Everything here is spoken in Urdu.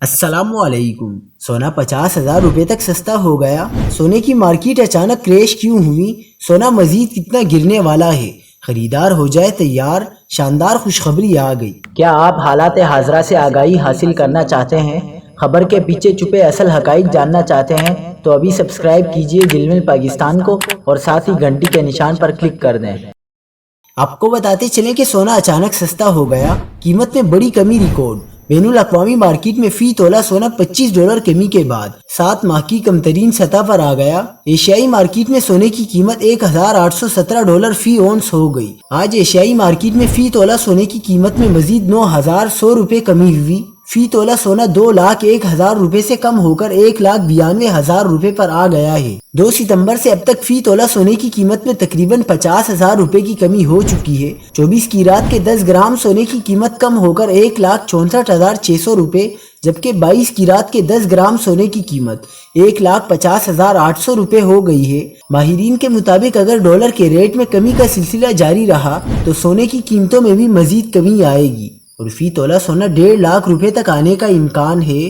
السلام علیکم۔ سونا 50,000 روپے تک سستا ہو گیا۔ سونے کی مارکیٹ اچانک کریش کیوں ہوئی؟ سونا مزید کتنا گرنے والا ہے؟ خریدار ہو جائے تیار، شاندار خوشخبری آ گئی۔ کیا آپ حالات حاضرہ سے آگاہی حاصل کرنا چاہتے ہیں؟ خبر کے پیچھے چھپے اصل حقائق جاننا چاہتے ہیں تو ابھی سبسکرائب کیجئے دل مل پاکستان کو اور ساتھ ہی گھنٹی کے نشان پر کلک کر دیں۔ آپ کو بتاتے چلیں کہ سونا اچانک سستا ہو گیا۔ قیمت میں بڑی کمی ریکارڈ۔ بین الاقوامی مارکیٹ میں فی تولہ سونا $25 کمی کے بعد 7 ماہ کی کم ترین سطح پر آ گیا۔ ایشیائی مارکیٹ میں سونے کی قیمت $1,817 فی اونس ہو گئی۔ آج ایشیائی مارکیٹ میں فی تولہ سونے کی قیمت میں مزید 9,100 روپے کمی ہوئی۔ فی تولہ سونا 2,01,000 روپے سے کم ہو کر 1,92,000 روپے پر آ گیا ہے۔ 2 ستمبر سے اب تک فی تولہ سونے کی قیمت میں تقریباً 50,000 روپے کی کمی ہو چکی ہے۔ 24 کیرات کے 10 گرام سونے کی قیمت کم ہو کر 1,64,600 روپے، جبکہ 22 کیرات کے 10 گرام سونے کی قیمت 1,50,800 روپے ہو گئی ہے۔ ماہرین کے مطابق اگر ڈالر کے ریٹ میں کمی کا سلسلہ جاری رہا تو سونے کی قیمتوں میں بھی مزید کمی آئے گی اور فی تولہ سونا 1.5 لاکھ روپے تک آنے کا امکان ہے۔